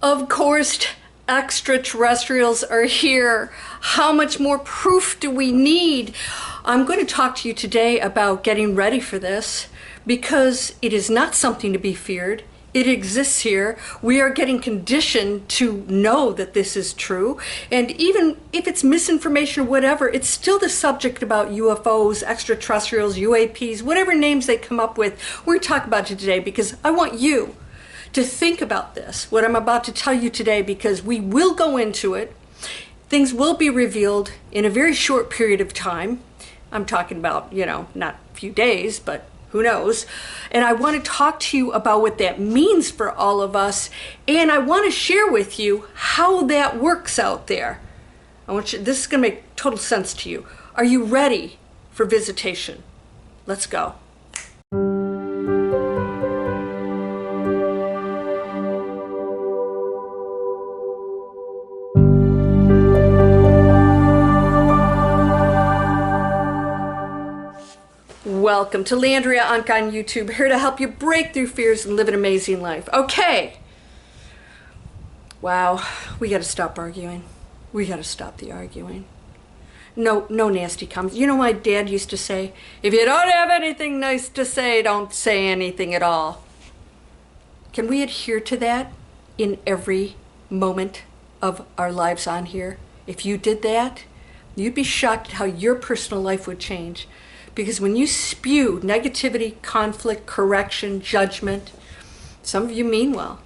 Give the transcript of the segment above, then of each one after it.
Of course, extraterrestrials are here. How much more proof do we need? I'm going to talk to you today about getting ready for this because it is not something to be feared. It exists here. We are getting conditioned to know that this is true. And even if it's misinformation or whatever, it's still the subject about UFOs, extraterrestrials, UAPs, whatever names they come up with. We're talking about it today because I want you to think about this, what I'm about to tell you today, because we will go into it. Things will be revealed in a very short period of time. I'm talking about, not a few days, but who knows? And I want to talk to you about what that means for all of us. And I want to share with you how that works out there. This is going to make total sense to you. Are you ready for visitation? Let's go. Welcome to Landria, Onkka on YouTube, here to help you break through fears and live an amazing life. Okay. Wow, we got to stop arguing. We got to stop the arguing. No nasty comments. You know, my dad used to say, if you don't have anything nice to say, don't say anything at all. Can we adhere to that in every moment of our lives on here? If you did that, you'd be shocked at how your personal life would change. Because when you spew negativity, conflict, correction, judgment, some of you mean well,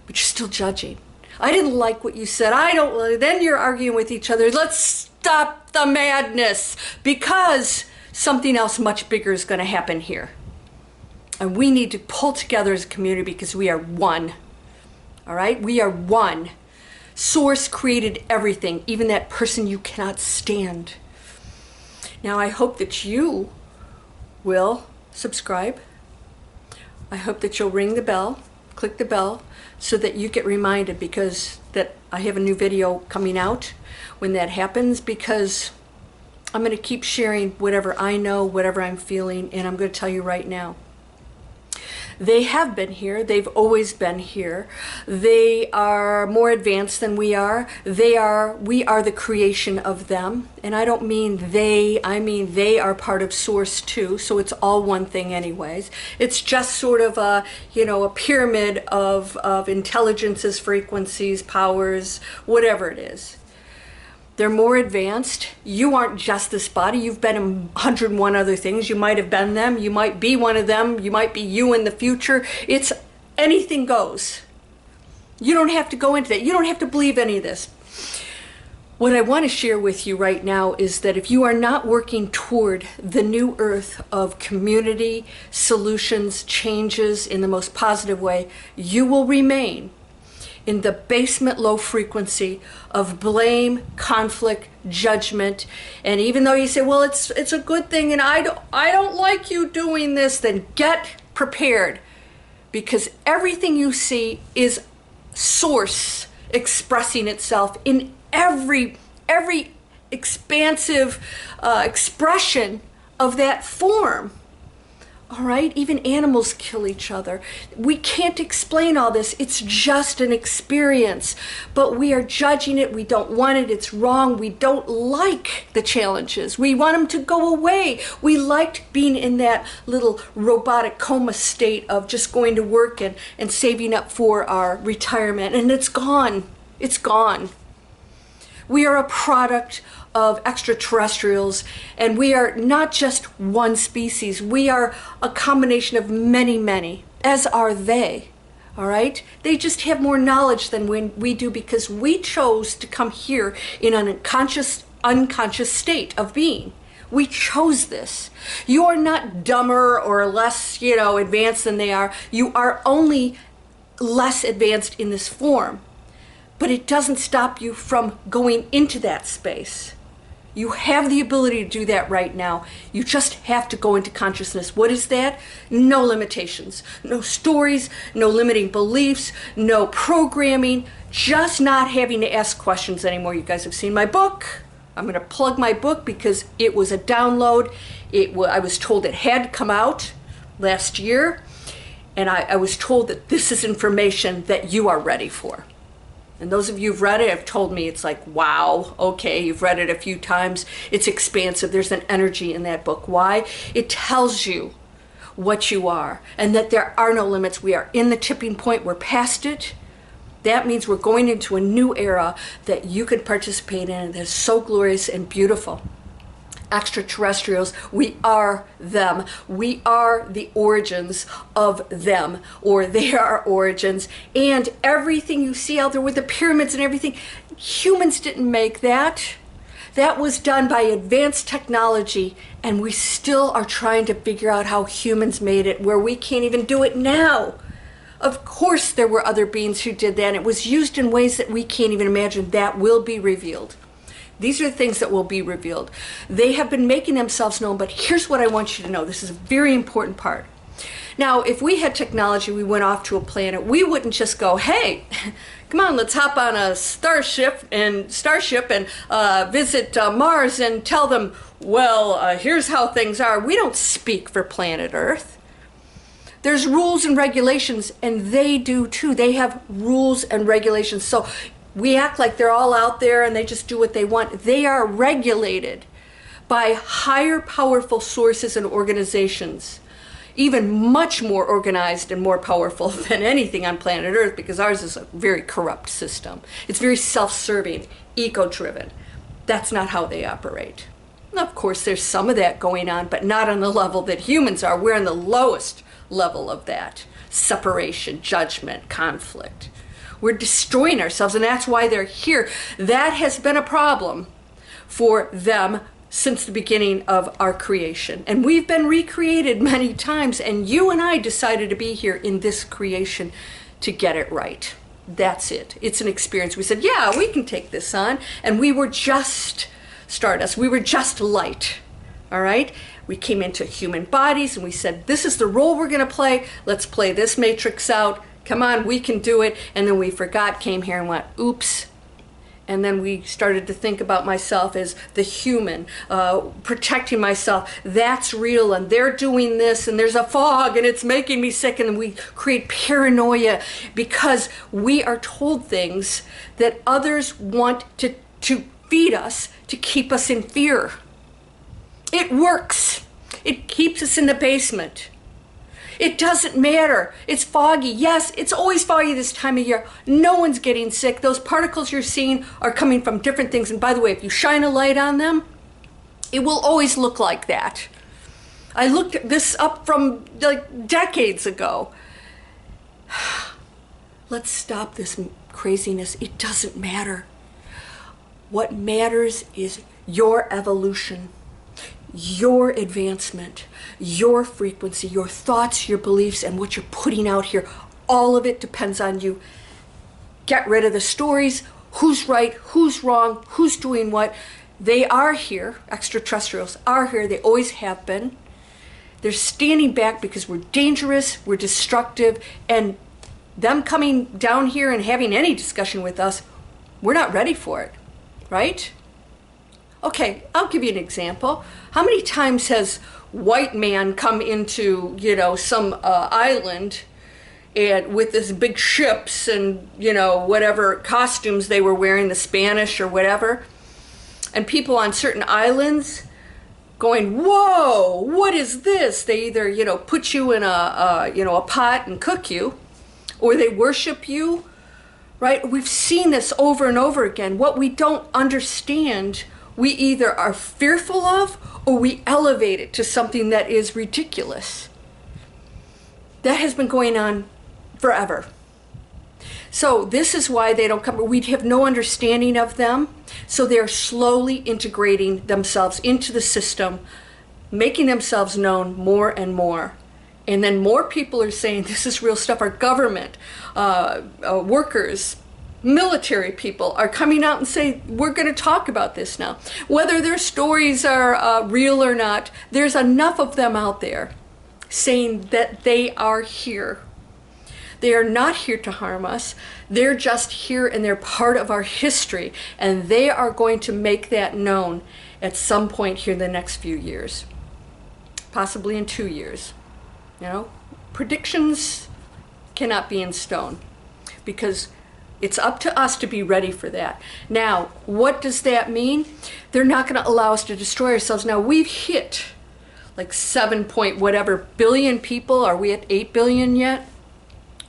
but you're still judging. I didn't like what you said. I don't. Then you're arguing with each other. Let's stop the madness because something else much bigger is going to happen here. And we need to pull together as a community because we are one. All right? We are one. Source created everything, even that person you cannot stand. Now, I hope that you will subscribe. I hope that you'll ring the bell, click the bell, so that you get reminded because that I have a new video coming out when that happens, because I'm going to keep sharing whatever I know, whatever I'm feeling, and I'm going to tell you right now. They have been here. They've always been here. They are more advanced than we are. We are the creation of them. And I don't mean they, I mean they are part of Source too. So it's all one thing anyways. It's just sort of a pyramid of intelligences, frequencies, powers, whatever it is. They're more advanced. You aren't just this body. You've been in 101 other things. You might have been them. You might be one of them. You might be you in the future. It's anything goes. You don't have to go into that. You don't have to believe any of this. What I want to share with you right now is that if you are not working toward the new earth of community, solutions, changes in the most positive way, you will remain in the basement low frequency of blame, conflict, judgment. And even though you say, well, it's a good thing and I don't like you doing this, then get prepared, because everything you see is Source expressing itself in every expansive expression of that form. All right, even animals kill each other. We can't explain all this. It's just an experience, but we are judging it. We don't want it. It's wrong. We don't like the challenges. We want them to go away. We liked being in that little robotic coma state of just going to work and saving up for our retirement, and it's gone. It's gone. We are a product of extraterrestrials, and we are not just one species. We are a combination of many, as are they. All right? They just have more knowledge than we do because we chose to come here in an unconscious state of being. We chose this. You are not dumber or less, advanced than they are. You are only less advanced in this form. But it doesn't stop you from going into that space. You have the ability to do that right now. You just have to go into consciousness. What is that? No limitations, no stories, no limiting beliefs, no programming, just not having to ask questions anymore. You guys have seen my book. I'm going to plug my book because it was a download. I was told it had come out last year, and I was told that this is information that you are ready for. And those of you who've read it have told me it's like, wow, okay, you've read it a few times. It's expansive. There's an energy in that book. Why? It tells you what you are and that there are no limits. We are in the tipping point. We're past it. That means we're going into a new era that you can participate in that's so glorious and beautiful. Extraterrestrials, we are them. We are the origins of them, or they are our origins. And everything you see out there with the pyramids and everything, humans didn't make that. That was done by advanced technology, and we still are trying to figure out how humans made it, where we can't even do it now. Of course there were other beings who did that, and it was used in ways that we can't even imagine. That will be revealed. These are the things that will be revealed. They have been making themselves known, but here's what I want you to know. This is a very important part. Now, if we had technology, we went off to a planet, we wouldn't just go, hey, come on, let's hop on a starship and visit Mars and tell them, well, here's how things are. We don't speak for planet Earth. There's rules and regulations, and they do too. They have rules and regulations. So we act like they're all out there and they just do what they want. They are regulated by higher powerful sources and organizations, even much more organized and more powerful than anything on planet Earth, because ours is a very corrupt system. It's very self-serving, ego-driven. That's not how they operate. And of course, there's some of that going on, but not on the level that humans are. We're on the lowest level of that. Separation, judgment, conflict. We're destroying ourselves, and that's why they're here. That has been a problem for them since the beginning of our creation. And we've been recreated many times, and you and I decided to be here in this creation to get it right. That's it. It's an experience. We said, yeah, we can take this on. And we were just stardust. We were just light. All right? We came into human bodies, and we said, this is the role we're going to play. Let's play this matrix out. Come on, we can do it. And then we forgot, came here and went, oops. And then we started to think about myself as the human, protecting myself. That's real, and they're doing this, and there's a fog, and it's making me sick. And we create paranoia because we are told things that others want to feed us, to keep us in fear. It works. It keeps us in the basement. It doesn't matter. It's foggy. Yes, it's always foggy this time of year. No one's getting sick. Those particles you're seeing are coming from different things. And by the way, if you shine a light on them, it will always look like that. I looked this up from like decades ago. Let's stop this craziness. It doesn't matter. What matters is your evolution, your advancement, your frequency, your thoughts, your beliefs, and what you're putting out here. All of it depends on you. Get rid of the stories. Who's right? Who's wrong? Who's doing what? They are here. Extraterrestrials are here. They always have been. They're standing back because we're dangerous, we're destructive, and them coming down here and having any discussion with us, we're not ready for it, right? Okay, I'll give you an example. How many times has white man come into, some island and with this big ships and, whatever costumes they were wearing, the Spanish or whatever, and people on certain islands going, whoa, what is this? They either, put you in a pot and cook you, or they worship you, right? We've seen this over and over again. What we don't understand, we either are fearful of or we elevate it to something that is ridiculous. That has been going on forever. So this is why they don't come. We have no understanding of them. So they're slowly integrating themselves into the system, making themselves known more and more. And then more people are saying this is real stuff. Our government, workers, military people are coming out and say, we're going to talk about this now. Whether their stories are real or not, there's enough of them out there saying that they are here. They are not here to harm us. They're just here and they're part of our history. And they are going to make that known at some point here in the next few years. Possibly in 2 years. Predictions cannot be in stone because It's up to us to be ready for that. Now, what does that mean? They're not going to allow us to destroy ourselves. Now, we've hit like 7 point whatever billion people. Are we at 8 billion yet?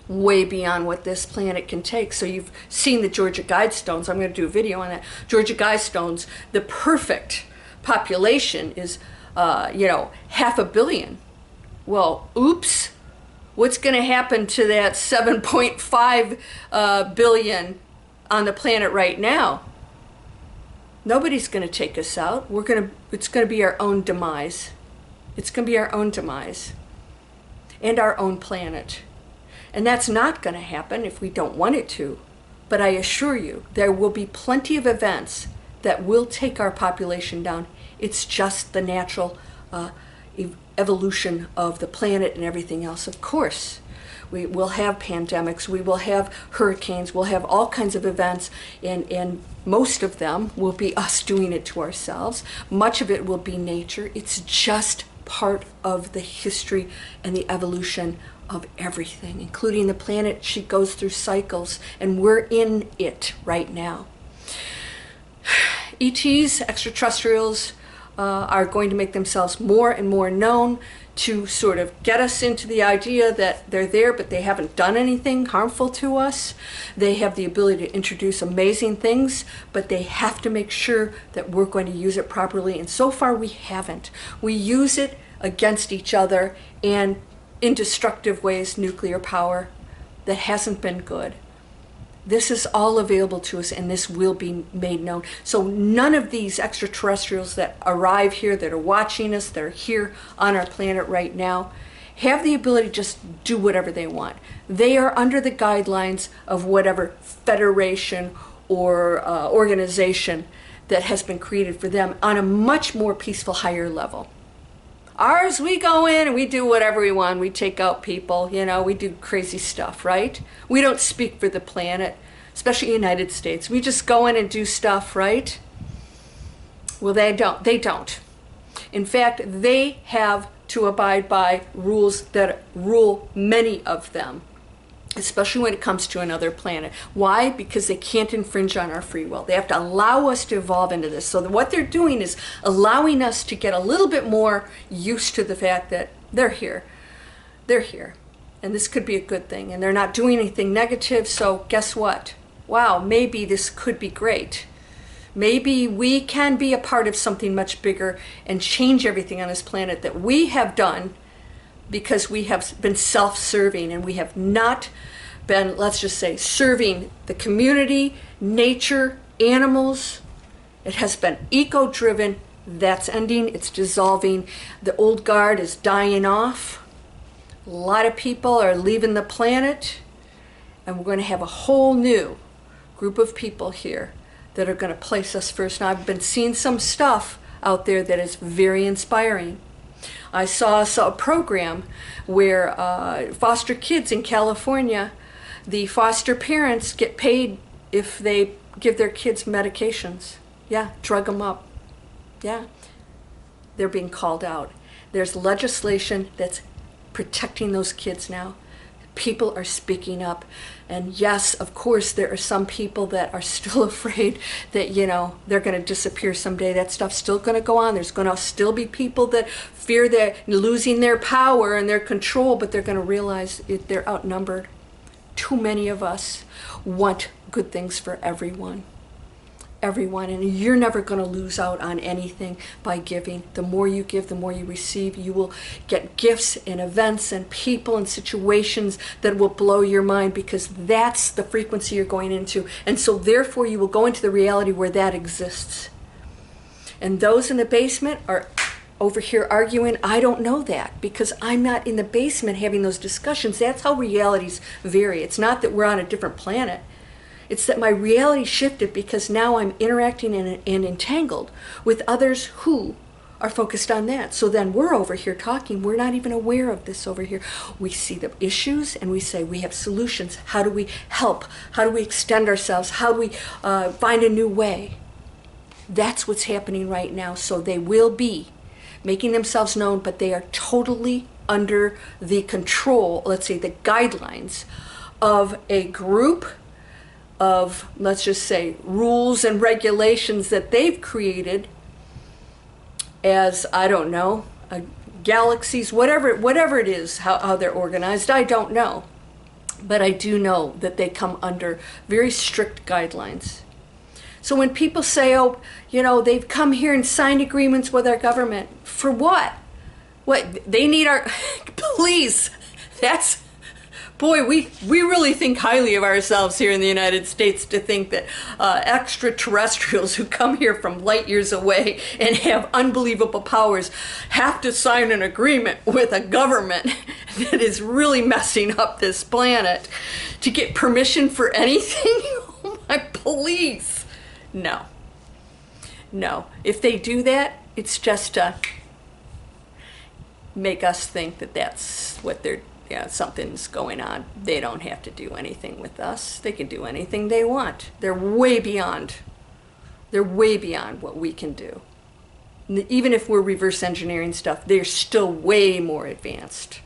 Way beyond what this planet can take. So you've seen the Georgia Guidestones. I'm going to do a video on that. Georgia Guidestones, the perfect population is, 500 million. Well, oops. What's going to happen to that 7.5 billion on the planet right now? Nobody's going to take us out. It's going to be our own demise. It's going to be our own demise and our own planet. And that's not going to happen if we don't want it to. But I assure you, there will be plenty of events that will take our population down. It's just the natural evolution of the planet and everything else. Of course, we will have pandemics, we will have hurricanes, we'll have all kinds of events, and most of them will be us doing it to ourselves. Much of it will be nature. It's just part of the history and the evolution of everything, including the planet. She goes through cycles, and we're in it right now. ETs, extraterrestrials, are going to make themselves more and more known to sort of get us into the idea that they're there, but they haven't done anything harmful to us. They have the ability to introduce amazing things, but they have to make sure that we're going to use it properly. And so far we haven't. We use it against each other and in destructive ways, nuclear power. That hasn't been good. This is all available to us, and this will be made known. So none of these extraterrestrials that arrive here, that are watching us, that are here on our planet right now, have the ability to just do whatever they want. They are under the guidelines of whatever federation or organization that has been created for them on a much more peaceful, higher level. Ours, we go in and we do whatever we want. We take out people, we do crazy stuff, right? We don't speak for the planet, especially the United States. We just go in and do stuff, right? Well, they don't. They don't. In fact, they have to abide by rules that rule many of them, especially when it comes to another planet. Why? Because they can't infringe on our free will. They have to allow us to evolve into this. So what they're doing is allowing us to get a little bit more used to the fact that they're here. They're here. And this could be a good thing. And they're not doing anything negative, so guess what? Wow, maybe this could be great. Maybe we can be a part of something much bigger and change everything on this planet that we have done, because we have been self-serving and we have not been, let's just say, serving the community, nature, animals. It has been eco-driven. That's ending. It's dissolving. The old guard is dying off. A lot of people are leaving the planet, and we're going to have a whole new group of people here that are going to place us first. Now, I've been seeing some stuff out there that is very inspiring. I saw a program where foster kids in California, the foster parents get paid if they give their kids medications. Yeah, drug them up. Yeah, they're being called out. There's legislation that's protecting those kids now. People are speaking up. And yes, of course, there are some people that are still afraid that, they're going to disappear someday. That stuff's still going to go on. There's going to still be people that fear they're losing their power and their control, but they're going to realize they're outnumbered. Too many of us want good things for everyone. Everyone, and you're never going to lose out on anything by giving. The more you give, the more you receive. You will get gifts and events and people and situations that will blow your mind, because that's the frequency you're going into. And so therefore you will go into the reality where that exists. And those in the basement are over here arguing, I don't know that, because I'm not in the basement having those discussions. That's how realities vary. It's not that we're on a different planet. It's that my reality shifted because now I'm interacting and entangled with others who are focused on that. So then we're over here talking. We're not even aware of this over here. We see the issues and we say we have solutions. How do we help? How do we extend ourselves? How do we find a new way? That's what's happening right now. So they will be making themselves known, but they are totally under the control, let's say the guidelines of a group of, let's just say, rules and regulations that they've created as, I don't know, galaxies, whatever it is, how they're organized, I don't know. But I do know that they come under very strict guidelines. So when people say, oh, you know, they've come here and signed agreements with our government, for what? What, they need our, please, that's, boy, we really think highly of ourselves here in the United States to think that extraterrestrials who come here from light years away and have unbelievable powers have to sign an agreement with a government that is really messing up this planet to get permission for anything? Oh my, please. No. No. If they do that, it's just to make us think that that's what they're, yeah, something's going on. They don't have to do anything with us. They can do anything they want. They're way beyond what we can do. Even if we're reverse engineering stuff, they're still way more advanced.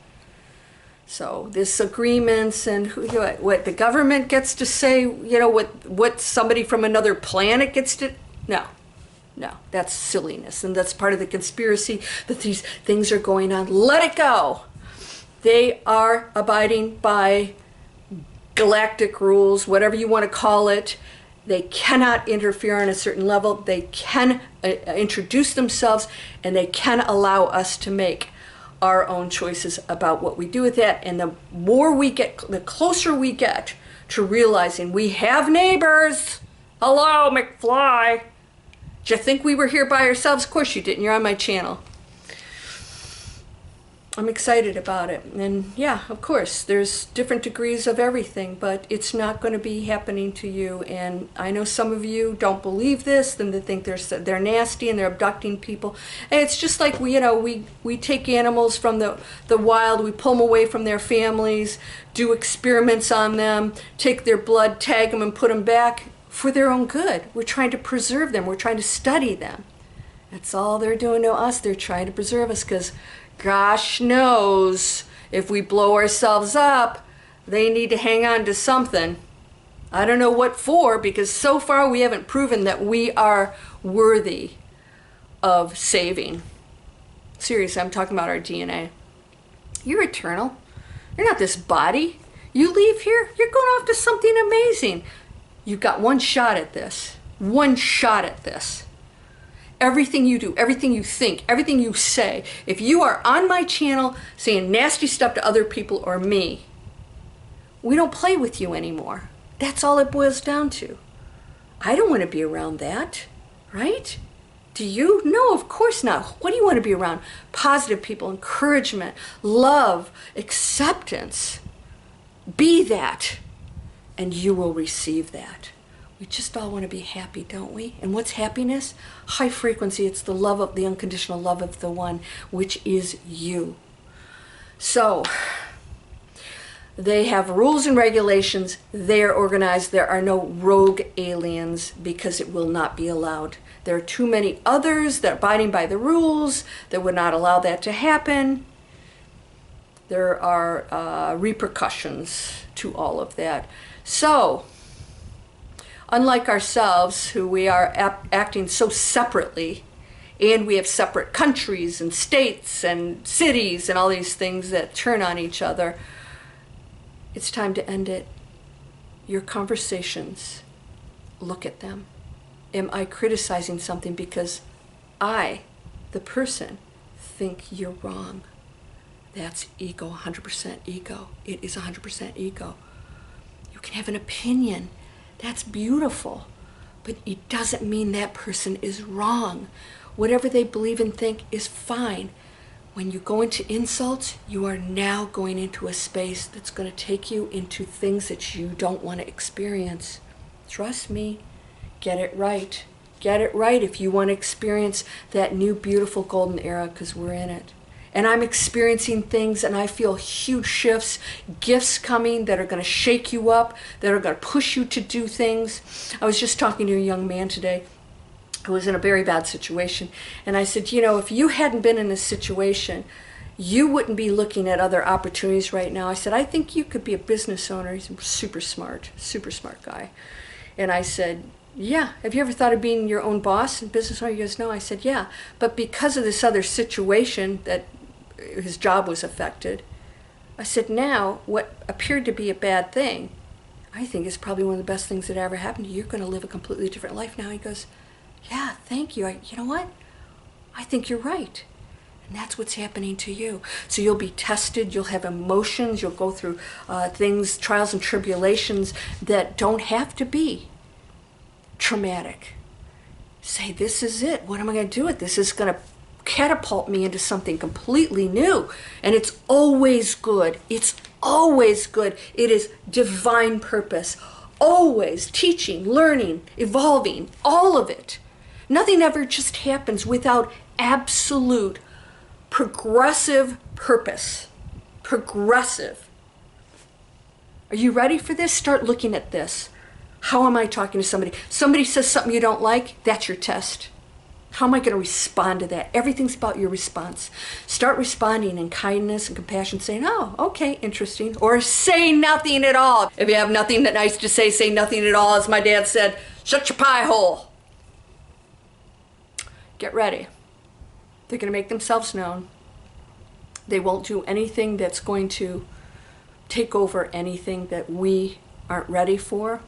So this agreements and what the government gets to say, you know, what somebody from another planet gets to, no, that's silliness. And that's part of the conspiracy that these things are going on. Let it go. They are abiding by galactic rules, whatever you want to call it. They cannot interfere on a certain level. They can introduce themselves, and they can allow us to make our own choices about what we do with that. And the more we get, the closer we get to realizing we have neighbors. Hello, McFly. Did you think we were here by ourselves? Of course you didn't. You're on my channel. I'm excited about it. And yeah, of course, there's different degrees of everything, but it's not going to be happening to you. And I know some of you don't believe this, and they think they're nasty and they're abducting people. And it's just like we take animals from the wild, we pull them away from their families, do experiments on them, take their blood, tag them, and put them back for their own good. We're trying to preserve them. We're trying to study them. That's all they're doing to us. They're trying to preserve us because gosh knows if we blow ourselves up, they need to hang on to something. I don't know what for, because so far we haven't proven that we are worthy of saving. Seriously, I'm talking about our DNA. You're eternal. You're not this body. You leave here, you're going off to something amazing. You've got one shot at this. One shot at this. Everything you do, everything you think, everything you say, if you are on my channel saying nasty stuff to other people or me, we don't play with you anymore. That's all it boils down to. I don't want to be around that, right? Do you? No, of course not. What do you want to be around? Positive people, encouragement, love, acceptance. Be that, and you will receive that. We just all want to be happy, don't we? And what's happiness? High frequency. It's the love of the unconditional love of the one, which is you. So they have rules and regulations. They are organized. There are no rogue aliens because it will not be allowed. There are too many others that are abiding by the rules that would not allow that to happen. There are repercussions to all of that. So unlike ourselves, who we are acting so separately, and we have separate countries and states and cities and all these things that turn on each other, it's time to end it. Your conversations, look at them. Am I criticizing something because I, the person, think you're wrong? That's ego, 100% ego. It is 100% ego. You can have an opinion. That's beautiful, but it doesn't mean that person is wrong. Whatever they believe and think is fine. When you go into insults, you are now going into a space that's going to take you into things that you don't want to experience. Trust me, get it right. Get it right if you want to experience that new beautiful golden era, because we're in it. And I'm experiencing things, and I feel huge shifts, gifts coming that are going to shake you up, that are going to push you to do things. I was just talking to a young man today who was in a very bad situation, and I said, you know, if you hadn't been in this situation, you wouldn't be looking at other opportunities right now. I said, I think you could be a business owner. He's a super smart guy. And I said, yeah, have you ever thought of being your own boss and business owner? He goes, no. I said, yeah, but because of this other situation that his job was affected, I said, now what appeared to be a bad thing, I think is probably one of the best things that ever happened to you. You're going to live a completely different life now. He goes, yeah, thank you. You know what? I think you're right. And that's what's happening to you. So you'll be tested, you'll have emotions, you'll go through things, trials and tribulations that don't have to be traumatic. Say, this is it. What am I going to do with this? This is going to catapult me into something completely new. And it's always good. It's always good. It is divine purpose. Always teaching, learning, evolving, all of it. Nothing ever just happens without absolute progressive purpose. Progressive. Are you ready for this? Start looking at this. How am I talking to somebody? Somebody says something you don't like, that's your test. How am I going to respond to that? Everything's about your response. Start responding in kindness and compassion, saying, oh, okay, interesting. Or say nothing at all. If you have nothing nice to say nothing at all. As my dad said, shut your pie hole. Get ready. They're going to make themselves known. They won't do anything that's going to take over anything that we aren't ready for.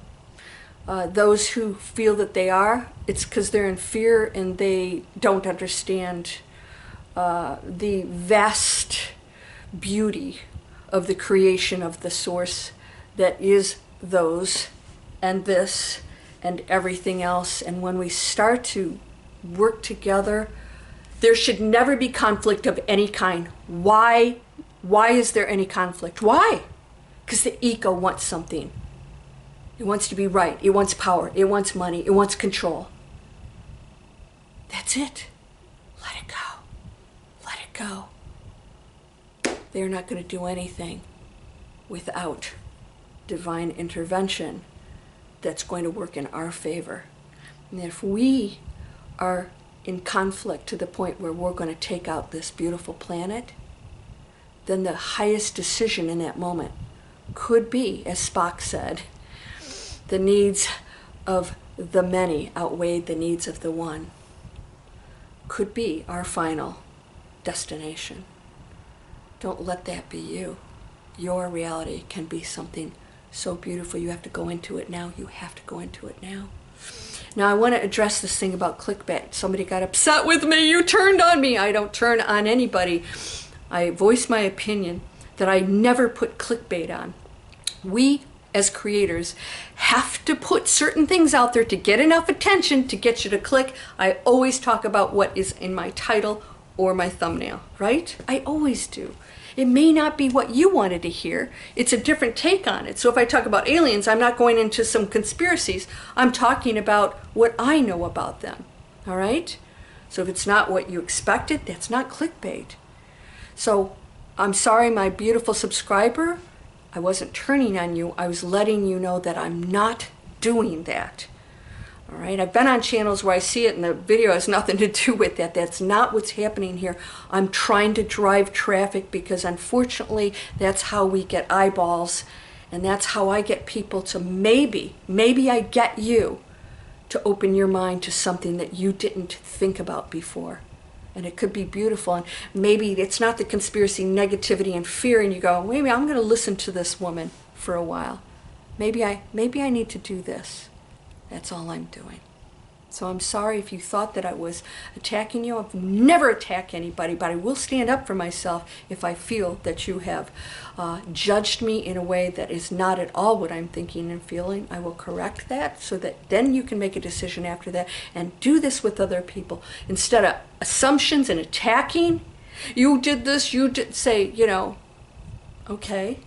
Those who feel that they are, it's because they're in fear and they don't understand the vast beauty of the creation of the source that is those and this and everything else. And when we start to work together, there should never be conflict of any kind. Why? Why is there any conflict? Why? Because the ego wants something. It wants to be right. It wants power. It wants money. It wants control. That's it. Let it go. Let it go. They're not going to do anything without divine intervention that's going to work in our favor. And if we are in conflict to the point where we're going to take out this beautiful planet, then the highest decision in that moment could be, as Spock said, the needs of the many outweighed the needs of the one. Could be our final destination. Don't let that be you. Your reality can be something so beautiful. You have to go into it now. You have to go into it now. Now I want to address this thing about clickbait. Somebody got upset with me. You turned on me. I don't turn on anybody. I voice my opinion that I never put clickbait on. We as creators have to put certain things out there to get enough attention to get you to click. I always talk about what is in my title or my thumbnail, right? I always do. It may not be what you wanted to hear. It's a different take on it. So if I talk about aliens, I'm not going into some conspiracies. I'm talking about what I know about them, all right? So if it's not what you expected, that's not clickbait. So I'm sorry, my beautiful subscriber, I wasn't turning on you. I was letting you know that I'm not doing that. All right, I've been on channels where I see it and the video has nothing to do with that. That's not what's happening here. I'm trying to drive traffic because unfortunately that's how we get eyeballs, and that's how I get people to maybe I get you to open your mind to something that you didn't think about before. And it could be beautiful, and maybe it's not the conspiracy, negativity, and fear, and you go, maybe I'm going to listen to this woman for a while. Maybe I need to do this. That's all I'm doing. So I'm sorry if you thought that I was attacking you. I've never attacked anybody, but I will stand up for myself if I feel that you have judged me in a way that is not at all what I'm thinking and feeling. I will correct that so that then you can make a decision after that and do this with other people. Instead of assumptions and attacking, you did this, you did, say, okay,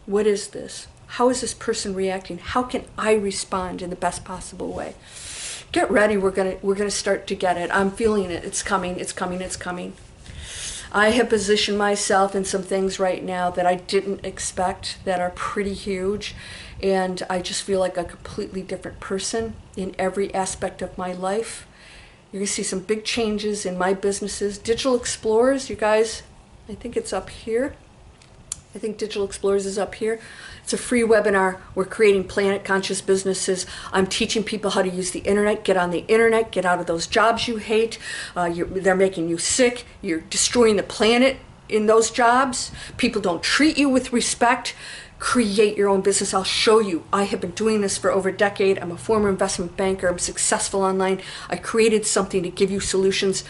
what is this? How is this person reacting? How can I respond in the best possible way? Get ready, we're gonna start to get it. I'm feeling it. It's coming, it's coming, it's coming. I have positioned myself in some things right now that I didn't expect that are pretty huge, and I just feel like a completely different person in every aspect of my life. You're gonna see some big changes in my businesses. Digital Explorers, you guys, I think it's up here. I think Digital Explorers is up here. It's a free webinar. We're creating planet conscious businesses. I'm teaching people how to use the internet, get on the internet, get out of those jobs you hate. They're making you sick. You're destroying the planet in those jobs. People don't treat you with respect. Create your own business. I'll show you. I have been doing this for over a decade. I'm a former investment banker. I'm successful online. I created something to give you solutions.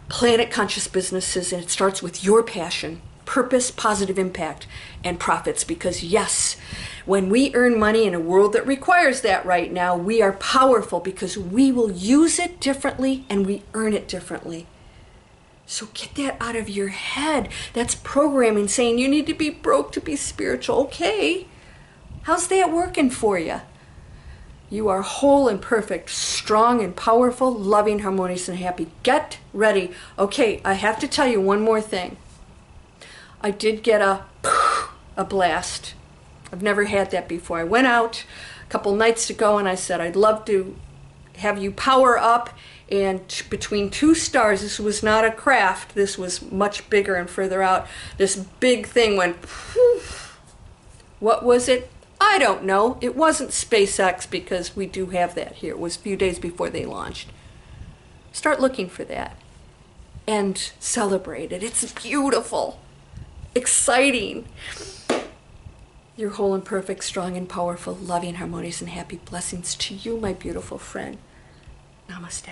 Planet conscious businesses, and it starts with your passion, purpose, positive impact, and profits. Because yes, when we earn money in a world that requires that right now, we are powerful because we will use it differently and we earn it differently. So get that out of your head. That's programming saying you need to be broke to be spiritual. Okay, how's that working for you? You are whole and perfect, strong and powerful, loving, harmonious, and happy. Get ready. Okay, I have to tell you one more thing. I did get a blast. I've never had that before. I went out a couple nights ago and I said, I'd love to have you power up. And between two stars, this was not a craft. This was much bigger and further out. This big thing went, poof. What was it? I don't know. It wasn't SpaceX because we do have that here. It was a few days before they launched. Start looking for that and celebrate it. It's beautiful, exciting. You're whole and perfect, strong and powerful, loving, harmonious, and happy. Blessings to you, my beautiful friend. Namaste.